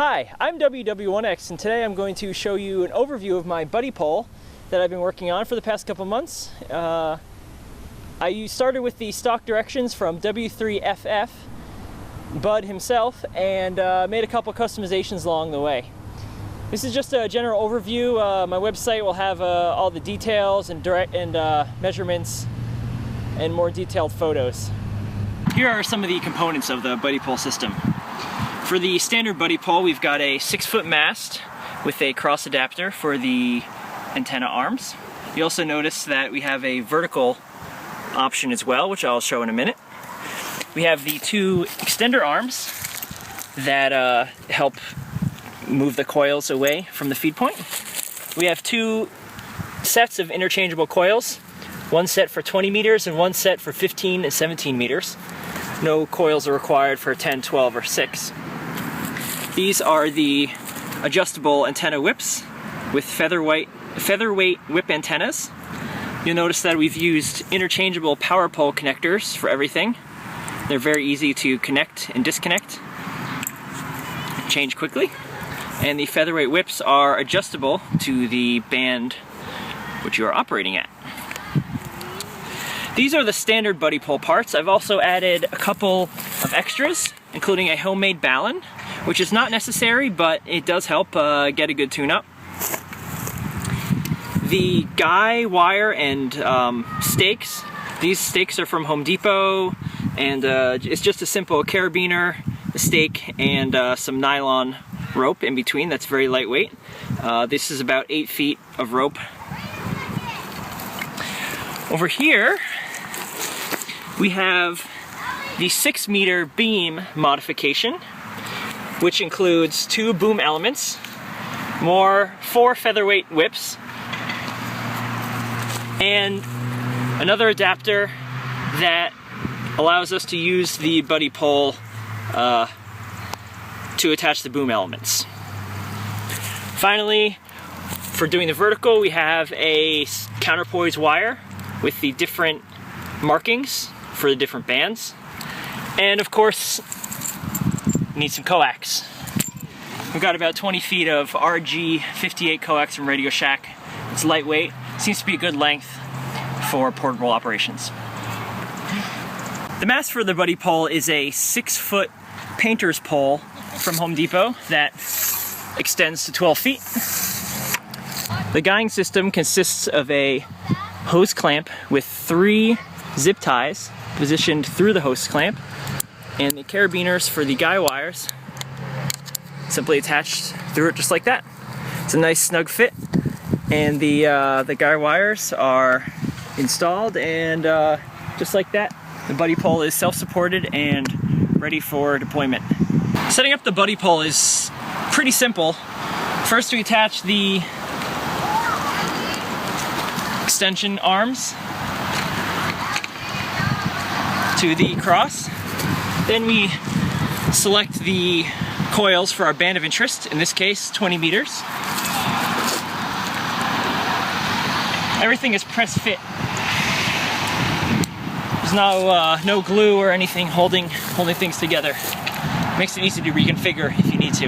Hi, I'm WW1X, and today I'm going to show you an overview of my Buddipole that I've been working on for the past couple months. I started with the stock directions from W3FF, Bud himself, and made a couple customizations along the way. This is just a general overview. My website will have all the details and measurements and more detailed photos. Here are some of the components of the Buddipole system. For the standard Buddipole, we've got a 6-foot mast with a cross adapter for the antenna arms. You also notice that we have a vertical option as well, which I'll show in a minute. We have the 2 extender arms that help move the coils away from the feed point. We have 2 sets of interchangeable coils, one set for 20 meters and one set for 15 and 17 meters. No coils are required for 10, 12, or 6. These are the adjustable antenna whips with featherweight whip antennas. You'll notice that we've used interchangeable PowerPole connectors for everything. They're very easy to connect and disconnect, change quickly. And the featherweight whips are adjustable to the band which you are operating at. These are the standard Buddipole parts. I've also added a couple of extras, including a homemade balun, which is not necessary, but it does help get a good tune-up. The guy wire and stakes. These stakes are from Home Depot, and it's just a simple carabiner, a stake, and some nylon rope in between that's very lightweight. This is about 8 feet of rope. Over here, we have the 6-meter beam modification, which includes 2 boom elements, 4 featherweight whips, and another adapter that allows us to use the Buddipole to attach the boom elements. Finally, for doing the vertical, we have a counterpoise wire with the different markings for the different bands. And of course, we need some coax. We've got about 20 feet of RG58 coax from Radio Shack. It's lightweight, seems to be a good length for portable operations. The mast for the Buddipole is a 6-foot painter's pole from Home Depot that extends to 12 feet. The guying system consists of a hose clamp with 3 zip ties positioned through the hose clamp, and the carabiners for the guy wires simply attached through it just like that. It's a nice snug fit, and the guy wires are installed, and just like that, the Buddipole is self-supported and ready for deployment. Setting up the Buddipole is pretty simple. First, we attach the extension arms to the cross. Then we select the coils for our band of interest, in this case 20 meters. Everything is press fit. There's no glue or anything holding things together. Makes it easy to reconfigure if you need to.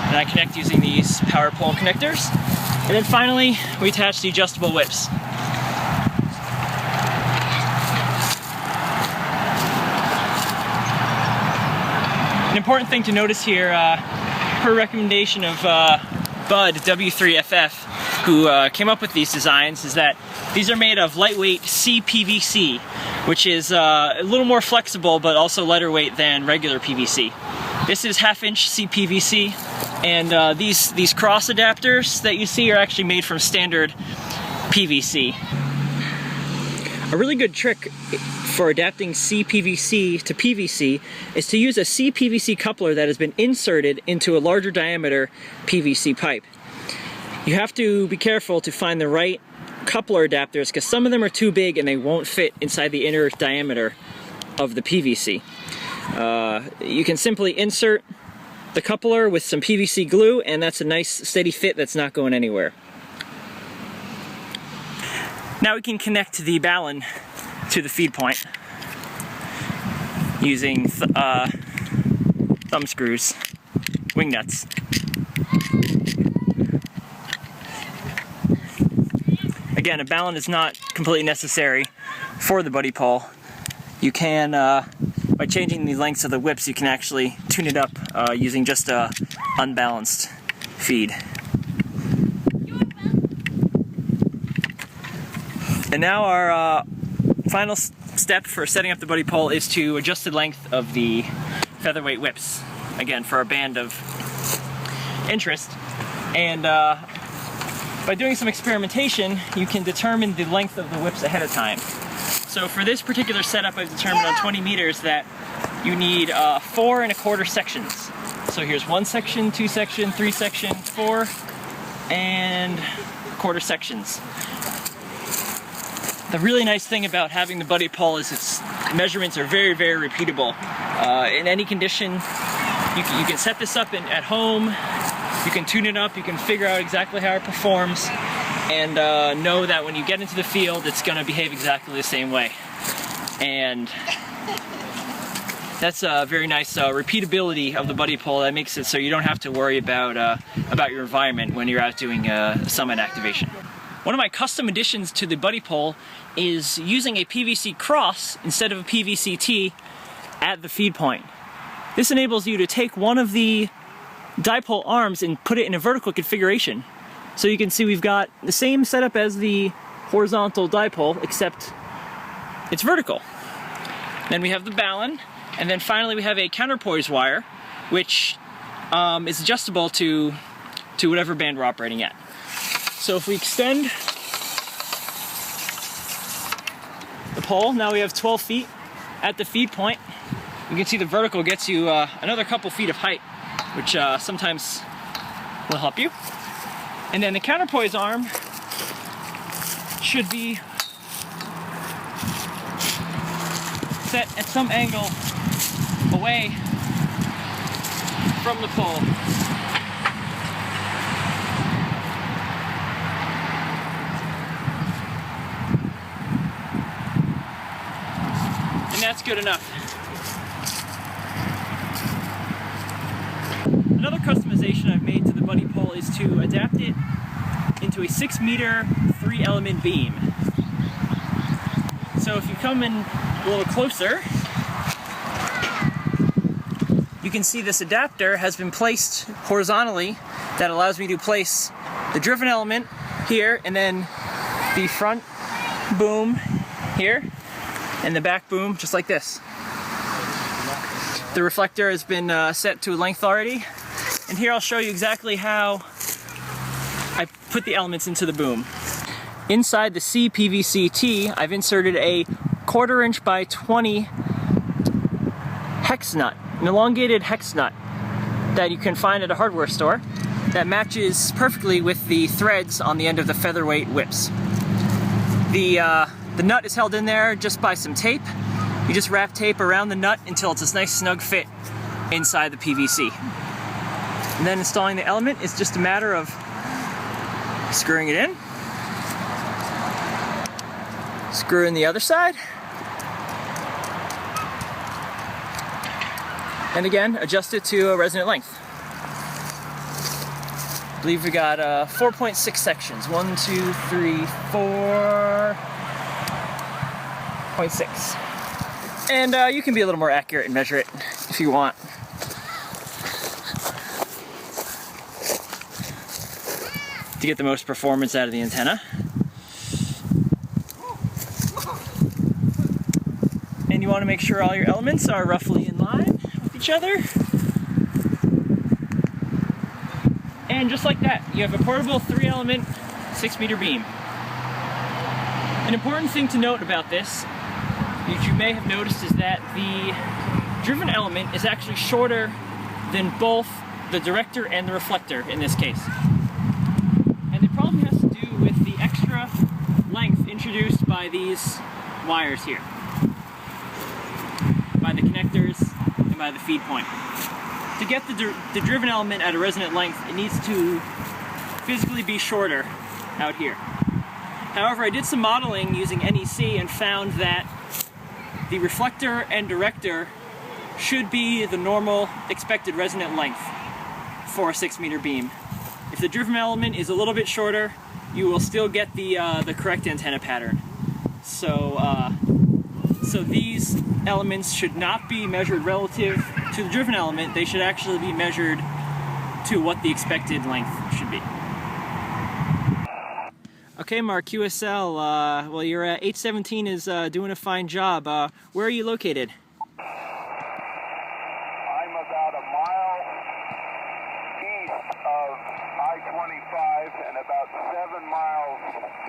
And I connect using these PowerPole connectors. And then finally, we attach the adjustable whips. An important thing to notice here, per recommendation of Bud, W3FF, who came up with these designs, is that these are made of lightweight CPVC, which is a little more flexible but also lighter weight than regular PVC. This is 1/2-inch CPVC, and these cross adapters that you see are actually made from standard PVC. A really good trick for adapting CPVC to PVC is to use a CPVC coupler that has been inserted into a larger diameter PVC pipe. You have to be careful to find the right coupler adapters, because some of them are too big and they won't fit inside the inner diameter of the PVC. You can simply insert the coupler with some PVC glue, and that's a nice steady fit that's not going anywhere. Now we can connect the balun to the feed point using thumb screws, wing nuts. Again, a balun is not completely necessary for the Buddipole. You can, by changing the lengths of the whips, you can actually tune it up using just a unbalanced feed. And now our final step for setting up the Buddipole is to adjust the length of the featherweight whips, again for a band of interest. And by doing some experimentation, you can determine the length of the whips ahead of time. So for this particular setup, I've determined on 20 meters that you need 4 1/4 sections. So here's 1 section, 2 section, 3 section, 4 1/4 sections. The really nice thing about having the Buddipole is its measurements are very, very repeatable. In any condition, you can set this up at home. You can tune it up, you can figure out exactly how it performs, and know that when you get into the field, it's going to behave exactly the same way. And that's a very nice repeatability of the Buddipole that makes it so you don't have to worry about your environment when you're out doing summit activation. One of my custom additions to the Buddipole is using a PVC cross instead of a PVC T at the feed point. This enables you to take one of the dipole arms and put it in a vertical configuration. So you can see we've got the same setup as the horizontal dipole, except it's vertical. Then we have the balun, and then finally we have a counterpoise wire, which is adjustable to whatever band we're operating at. So if we extend the pole, now we have 12 feet at the feed point. You can see the vertical gets you another couple feet of height, which sometimes will help you. And then the counterpoise arm should be set at some angle away from the pole. And that's good enough. Another customization I've made to the Buddipole is to adapt it into a 6-meter 3-element beam. So if you come in a little closer, you can see this adapter has been placed horizontally that allows me to place the driven element here, and then the front boom here, and the back boom just like this. The reflector has been set to a length already. And here I'll show you exactly how I put the elements into the boom. Inside the CPVC-T, I've inserted a 1/4 inch by 20 hex nut, an elongated hex nut that you can find at a hardware store that matches perfectly with the threads on the end of the featherweight whips. The nut is held in there just by some tape. You just wrap tape around the nut until it's a nice snug fit inside the PVC. And then installing the element is just a matter of screwing it in, screw in the other side, and again adjust it to a resonant length. I believe we got 4.6 sections. 1, 2, 3, 4.6. And you can be a little more accurate and measure it if you want. To get the most performance out of the antenna. And you want to make sure all your elements are roughly in line with each other. And just like that, you have a portable 3-element 6-meter beam. An important thing to note about this, as you may have noticed, is that the driven element is actually shorter than both the director and the reflector in this case. Has to do with the extra length introduced by these wires here, by the connectors and by the feed point. To get the driven element at a resonant length, it needs to physically be shorter out here. However, I did some modeling using NEC and found that the reflector and director should be the normal expected resonant length for a 6-meter beam. If the driven element is a little bit shorter, you will still get the correct antenna pattern. So these elements should not be measured relative to the driven element. They should actually be measured to what the expected length should be. Okay, Mark, QSL, well, your 817 is doing a fine job. Where are you located? I'm about a mile east of I-25 and about 7 miles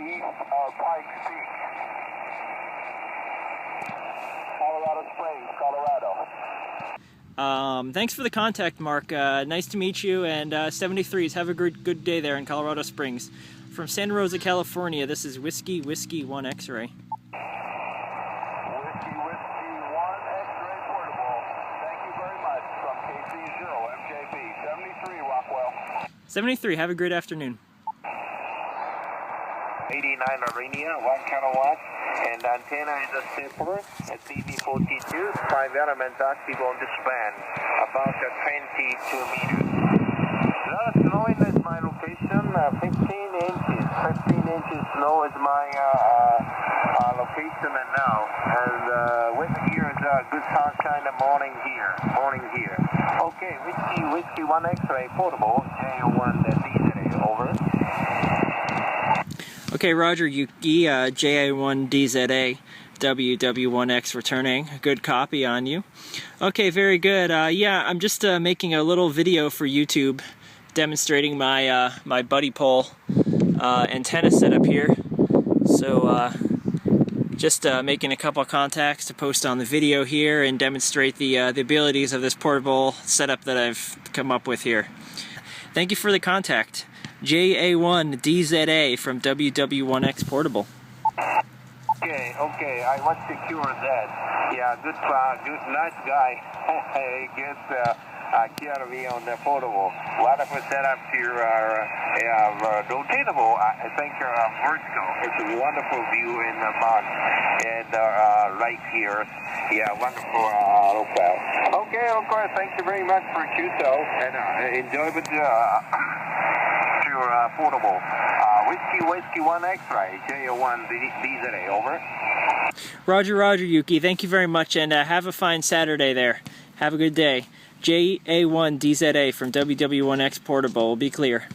east of Pikes Peak, Colorado Springs, Colorado. Thanks for the contact, Mark. Nice to meet you, and 73s. Have a good day there in Colorado Springs. From Santa Rosa, California, this is Whiskey 1 X-ray. Whiskey 1 X-ray portable. Thank you very much. From KC0MJB 73 Rockwell. 73, have a great afternoon. 89 Arenia, 1 kilowatt, and antenna is a stapler, a CB42, 5 elements active on the span, about 22 meters. Now snow is my location, 15 inches. 15 inches snow is my location now, and with here is a good sunshine morning here. Okay, Whiskey 1 X-ray portable, J01 DZA, over. Okay, Roger, Yuki, JA1DZA, WW1X returning. Good copy on you. Okay, very good. Yeah, I'm just making a little video for YouTube demonstrating my my Buddipole antenna setup here. So just making a couple of contacts to post on the video here and demonstrate the abilities of this portable setup that I've come up with here. Thank you for the contact. JA1DZA from WW1X Portable. Okay, I want to secure that. Yeah, good, nice guy. He gets care of me on the portable. Wonderful setup here, rotatable, I think vertical. It's a wonderful view in the mud. And right here, yeah, wonderful profile. Okay, of course, thank you very much for QSO, and enjoy with your portable. Whiskey 1 X-ray, J01 DZA, over. Roger, Yuki. Thank you very much, and have a fine Saturday there. Have a good day. JA1DZA from WW1X Portable. Be clear.